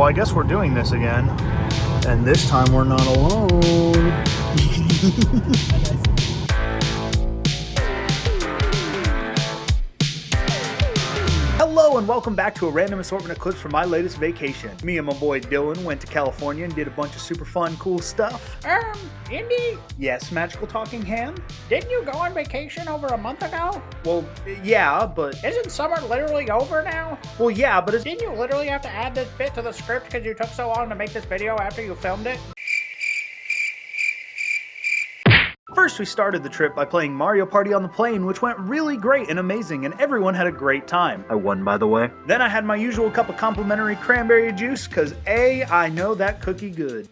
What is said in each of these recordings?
well, I guess we're doing this again. And this time we're not alone. Hello and welcome back to a random assortment of clips from my latest vacation. Me and my boy Dylan went to California and did a bunch of super fun, cool stuff. Indy? Yes, Magical Talking Ham? Didn't you go on vacation over a month ago? Well, yeah, but... Isn't summer literally over now? Well, yeah, but it's... Didn't you literally have to add this bit to the script because you took so long to make this video after you filmed it? First, we started the trip by playing Mario Party on the plane, which went really great and amazing, and everyone had a great time. I won, by the way. Then I had my usual cup of complimentary cranberry juice, because A, I know that cookie good.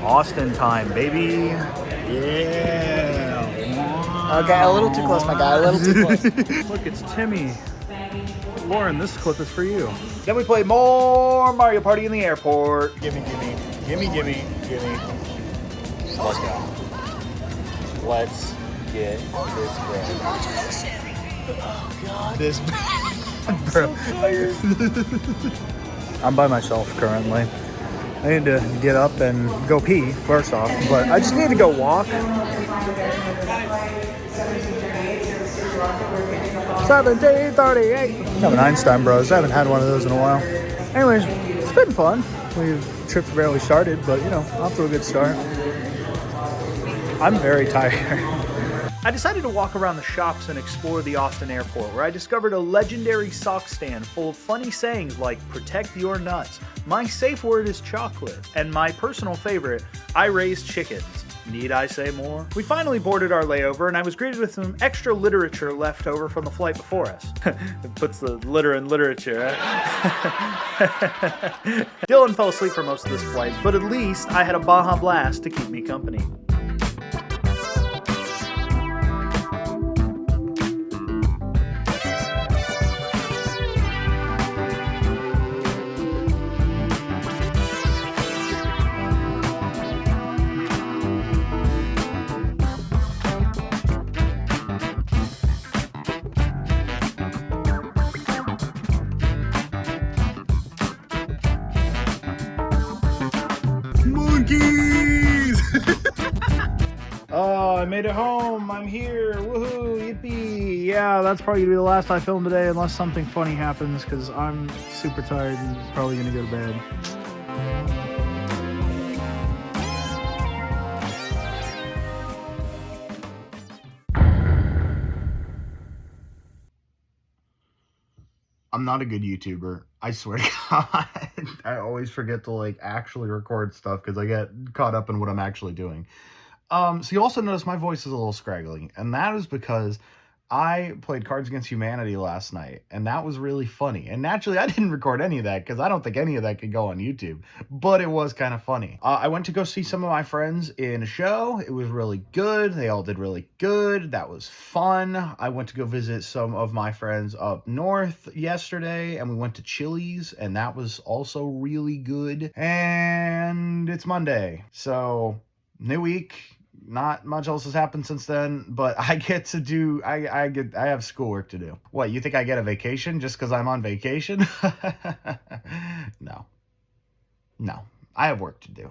Austin time, baby. Yeah. Okay, a little too close, my guy, a little too close. Look, it's Timmy. Lauren, this clip is for you. Then we played more Mario Party in the airport. Gimme. Let's go. Let's get this bread. Oh God. This bro. I'm by myself currently. I need to get up and go pee, first off, but I just need to go walk. 1738. Have an Einstein Bros. I haven't had one of those in a while. Anyways, it's been fun. The trip's barely started, but you know, off to a good start. I'm very tired. I decided to walk around the shops and explore the Austin airport, where I discovered a legendary sock stand full of funny sayings like, protect your nuts, my safe word is chocolate, and my personal favorite, I raise chickens. Need I say more? We finally boarded our layover, and I was greeted with some extra literature left over from the flight before us. It puts the litter in literature, right? Dylan fell asleep for most of this flight, but at least I had a Baja Blast to keep me company. Monkeys! Oh, I made it home. I'm here. Woohoo, yippee. Yeah, that's probably gonna be the last I film today unless something funny happens because I'm super tired and probably gonna go to bed. I'm not a good YouTuber. I swear to God. I always forget to actually record stuff because I get caught up in what I'm actually doing. So you also notice my voice is a little scraggly, and that is because I played Cards Against Humanity last night, and that was really funny. And naturally, I didn't record any of that because I don't think any of that could go on YouTube, but it was kind of funny. I went to go see some of my friends in a show. It was really good. They all did really good. That was fun. I went to go visit some of my friends up north yesterday, and we went to Chili's, and that was also really good. And it's Monday, so new week. Not much else has happened since then, but I get to do, I have schoolwork to do. What, you think I get a vacation just because I'm on vacation? No, I have work to do.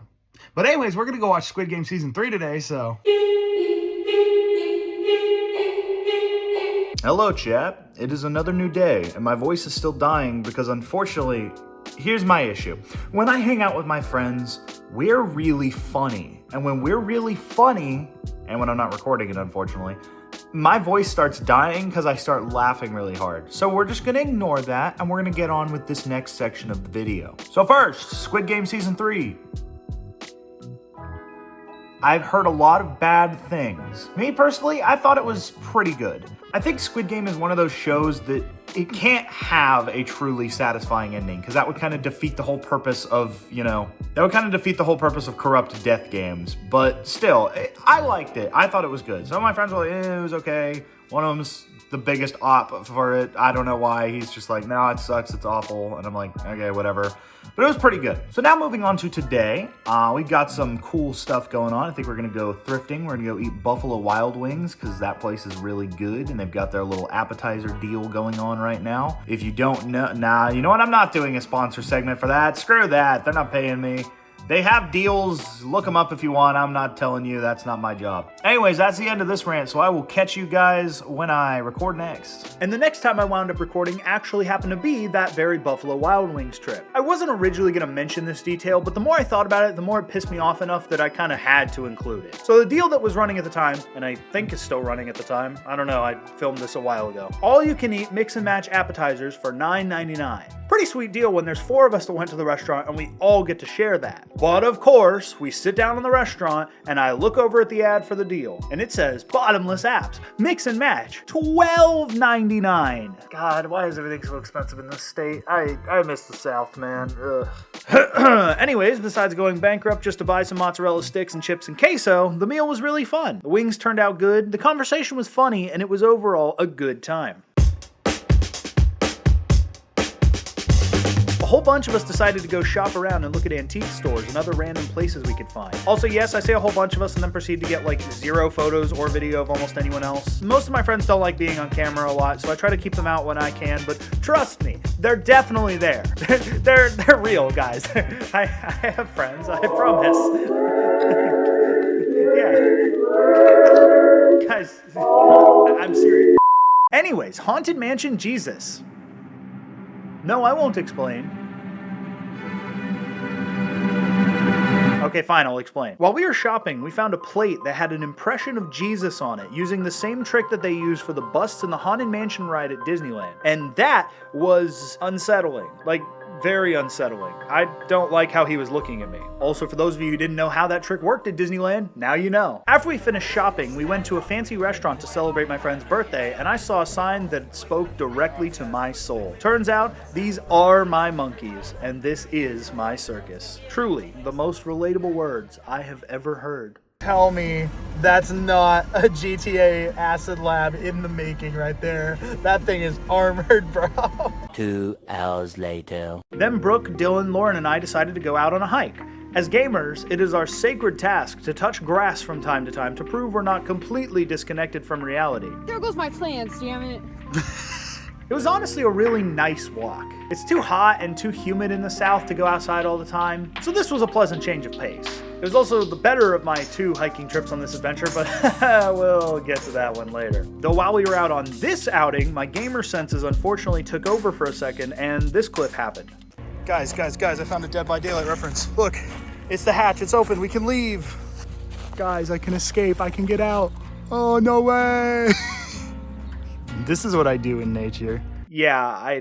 But anyways, we're going to go watch Squid Game Season 3 today, so. Hello, chat. It is another new day, and my voice is still dying because unfortunately, here's my issue. When I hang out with my friends, we're really funny. And when we're really funny, and when I'm not recording it, unfortunately, my voice starts dying because I start laughing really hard. So we're just going to ignore that, and we're going to get on with this next section of the video. So first, Squid Game Season 3. I've heard a lot of bad things. Me personally, I thought it was pretty good. I think Squid Game is one of those shows that it can't have a truly satisfying ending, because that would kind of defeat the whole purpose of, corrupt death games. But still, I liked it. I thought it was good. Some of my friends were like, it was okay. One of them's the biggest op for it. I don't know why. He's just like, no, it sucks. It's awful. And I'm like, okay, whatever. But it was pretty good. So now moving on to today, we got some cool stuff going on. I think we're going to go thrifting. We're going to go eat Buffalo Wild Wings because that place is really good. And they've got their little appetizer deal going on right now. If you don't know, you know what? I'm not doing a sponsor segment for that. Screw that. They're not paying me. They have deals. Look them up if you want. I'm not telling you. That's not my job. Anyways, that's the end of this rant, so I will catch you guys when I record next. And the next time I wound up recording actually happened to be that very Buffalo Wild Wings trip. I wasn't originally going to mention this detail, but the more I thought about it, the more it pissed me off enough that I kind of had to include it. So the deal that was running at the time, and I think is still running at the time, I don't know, I filmed this a while ago. All you can eat mix and match appetizers for $9.99. Pretty sweet deal when there's 4 of us that went to the restaurant and we all get to share that. But of course, we sit down in the restaurant and I look over at the ad for the deal and it says bottomless apps, mix and match, $12.99. God, why is everything so expensive in this state? I miss the South, man. Ugh. Anyways, besides going bankrupt just to buy some mozzarella sticks and chips and queso, the meal was really fun. The wings turned out good, the conversation was funny, and it was overall a good time. A whole bunch of us decided to go shop around and look at antique stores and other random places we could find. Also, yes, I say a whole bunch of us and then proceed to get like 0 photos or video of almost anyone else. Most of my friends don't like being on camera a lot, so I try to keep them out when I can, but trust me, they're definitely there. They're real, guys. I have friends, I promise. Yeah. Guys, I'm serious. Anyways, Haunted Mansion Jesus. No, I won't explain. Okay, fine, I'll explain. While we were shopping, we found a plate that had an impression of Jesus on it, using the same trick that they use for the busts in the Haunted Mansion ride at Disneyland. And that was unsettling. Like, very unsettling. I don't like how he was looking at me. Also, for those of you who didn't know how that trick worked at Disneyland, now you know. After we finished shopping, we went to a fancy restaurant to celebrate my friend's birthday, and I saw a sign that spoke directly to my soul. Turns out, these are my monkeys, and this is my circus. Truly, the most relatable words I have ever heard. Tell me that's not a GTA acid lab in the making right there. That thing is armored, bro. 2 hours later. Then Brooke, Dylan, Lauren, and I decided to go out on a hike. As gamers, it is our sacred task to touch grass from time to time to prove we're not completely disconnected from reality. There goes my plans, damn it. It was honestly a really nice walk. It's too hot and too humid in the South to go outside all the time, so this was a pleasant change of pace. It was also the better of my 2 hiking trips on this adventure, but we'll get to that one later. Though while we were out on this outing, my gamer senses unfortunately took over for a second, and this clip happened. Guys, I found a Dead by Daylight reference. Look, it's the hatch, it's open, we can leave. Guys, I can escape, I can get out. Oh, no way. This is what I do in nature. Yeah,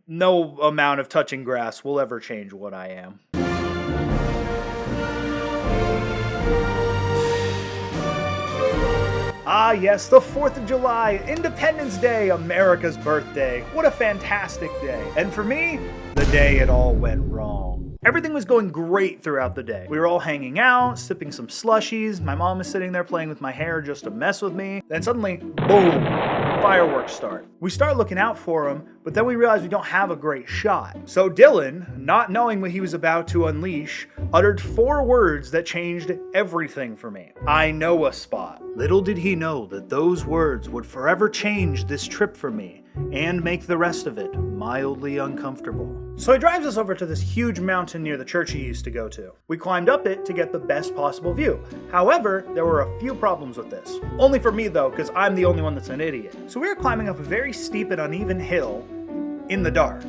no amount of touching grass will ever change what I am. Ah yes, the 4th of July, Independence Day, America's birthday. What a fantastic day. And for me, the day it all went wrong. Everything was going great throughout the day. We were all hanging out, sipping some slushies. My mom was sitting there playing with my hair just to mess with me. Then suddenly, boom, fireworks start. We start looking out for them, but then we realize we don't have a great shot. So Dylan, not knowing what he was about to unleash, uttered 4 words that changed everything for me. I know a spot. Little did he know that those words would forever change this trip for me and make the rest of it mildly uncomfortable. So he drives us over to this huge mountain near the church he used to go to. We climbed up it to get the best possible view. However, there were a few problems with this. Only for me though, because I'm the only one that's an idiot. So we were climbing up a very steep and uneven hill in the dark,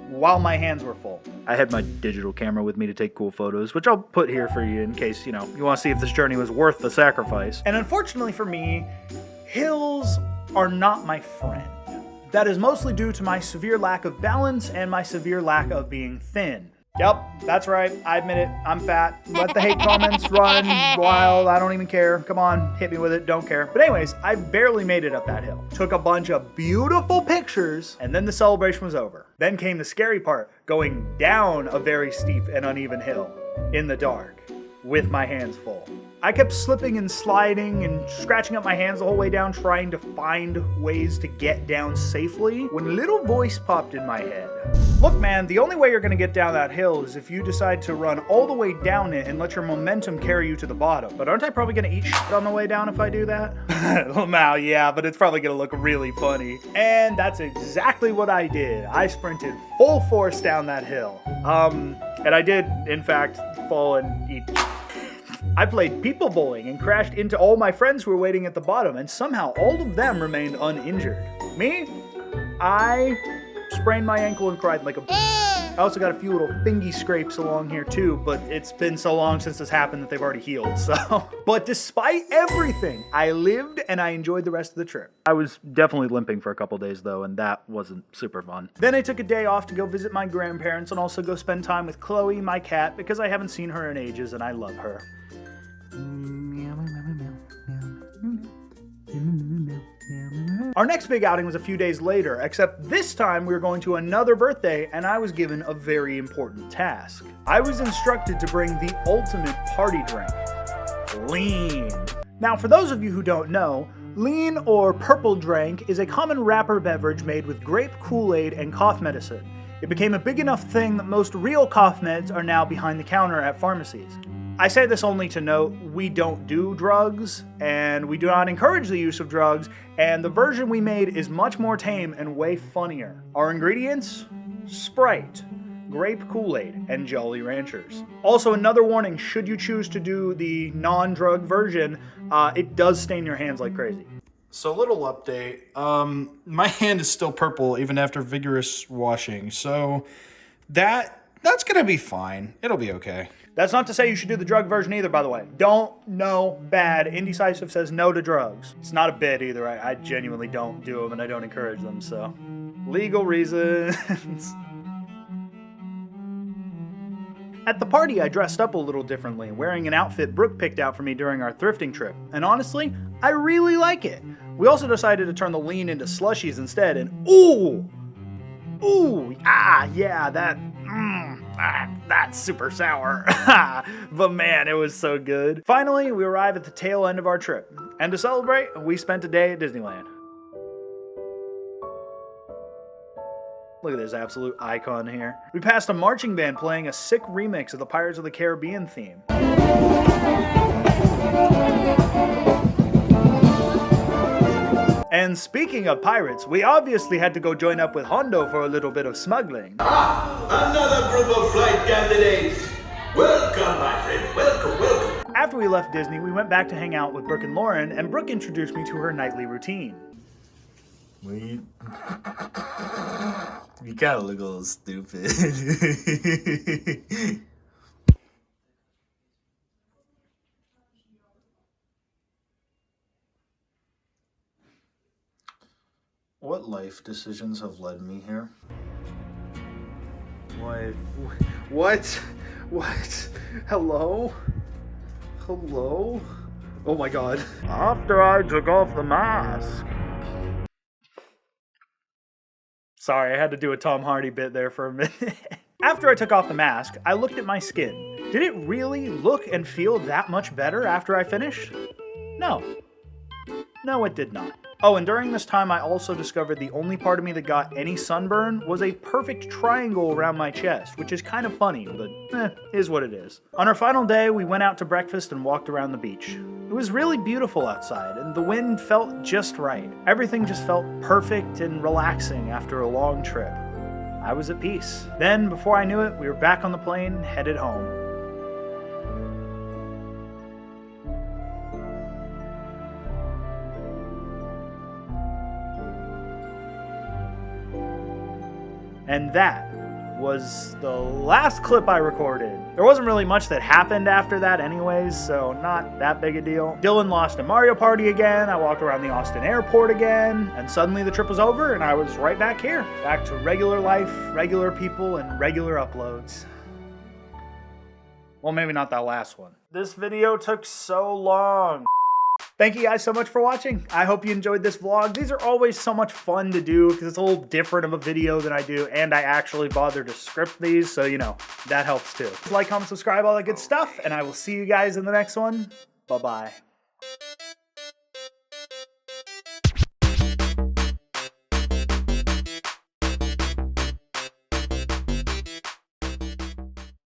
while my hands were full. I had my digital camera with me to take cool photos, which I'll put here for you in case, you want to see if this journey was worth the sacrifice. And unfortunately for me, hills are not my friend. That is mostly due to my severe lack of balance and my severe lack of being thin. Yep, that's right. I admit it. I'm fat. Let the hate comments run wild. I don't even care. Come on, hit me with it. Don't care. But anyways, I barely made it up that hill. Took a bunch of beautiful pictures, and then the celebration was over. Then came the scary part, going down a very steep and uneven hill in the dark with my hands full. I kept slipping and sliding and scratching up my hands the whole way down, trying to find ways to get down safely, when a little voice popped in my head. Look, man, the only way you're gonna get down that hill is if you decide to run all the way down it and let your momentum carry you to the bottom. But aren't I probably gonna eat shit on the way down if I do that? Well, yeah, but it's probably gonna look really funny. And that's exactly what I did. I sprinted full force down that hill. And I did, in fact, fall and eat. I played people bowling and crashed into all my friends who were waiting at the bottom, and somehow all of them remained uninjured. Me? I sprained my ankle and cried like a I also got a few little fingy scrapes along here too, but it's been so long since this happened that they've already healed, so. But despite everything, I lived and I enjoyed the rest of the trip. I was definitely limping for a couple days though, and that wasn't super fun. Then I took a day off to go visit my grandparents and also go spend time with Chloe, my cat, because I haven't seen her in ages and I love her. Our next big outing was a few days later, except this time we were going to another birthday and I was given a very important task. I was instructed to bring the ultimate party drink, lean. Now, for those of you who don't know, lean or purple drink is a common wrapper beverage made with grape Kool-Aid and cough medicine. It became a big enough thing that most real cough meds are now behind the counter at pharmacies. I say this only to note, we don't do drugs, and we do not encourage the use of drugs, and the version we made is much more tame and way funnier. Our ingredients? Sprite, grape Kool-Aid, and Jolly Ranchers. Also, another warning, should you choose to do the non-drug version, it does stain your hands like crazy. So, little update. My hand is still purple even after vigorous washing, so that's gonna be fine. It'll be okay. That's not to say you should do the drug version either, by the way. Don't know bad. Indy Cisive says no to drugs. It's not a bit either. I genuinely don't do them and I don't encourage them, so. Legal reasons. At the party, I dressed up a little differently, wearing an outfit Brooke picked out for me during our thrifting trip. And honestly, I really like it. We also decided to turn the lean into slushies instead, and that's super sour. But man, it was so good. Finally, we arrive at the tail end of our trip. And to celebrate, we spent a day at Disneyland. Look at this absolute icon here. We passed a marching band playing a sick remix of the Pirates of the Caribbean theme. And speaking of pirates, we obviously had to go join up with Hondo for a little bit of smuggling. Another group of flight candidates. Welcome, my friend. Welcome. After we left Disney, we went back to hang out with Brooke and Lauren, and Brooke introduced me to her nightly routine. You kind of look a little stupid. What life decisions have led me here? What? Hello? Oh my god. After I took off the mask. Sorry, I had to do a Tom Hardy bit there for a minute. After I took off the mask, I looked at my skin. Did it really look and feel that much better after I finished? No. No, it did not. Oh, and during this time, I also discovered the only part of me that got any sunburn was a perfect triangle around my chest, which is kind of funny, but is what it is. On our final day, we went out to breakfast and walked around the beach. It was really beautiful outside, and the wind felt just right. Everything just felt perfect and relaxing after a long trip. I was at peace. Then, before I knew it, we were back on the plane, headed home. And that was the last clip I recorded. There wasn't really much that happened after that anyways, so not that big a deal. Dylan lost a Mario Party again, I walked around the Austin airport again, and suddenly the trip was over and I was right back here. Back to regular life, regular people, and regular uploads. Well, maybe not that last one. This video took so long. Thank you guys so much for watching. I hope you enjoyed this vlog. These are always so much fun to do because it's a little different of a video than I do, and I actually bother to script these, so you know, that helps too. Like, comment, subscribe, all that good stuff, and I will see you guys in the next one. Bye-bye.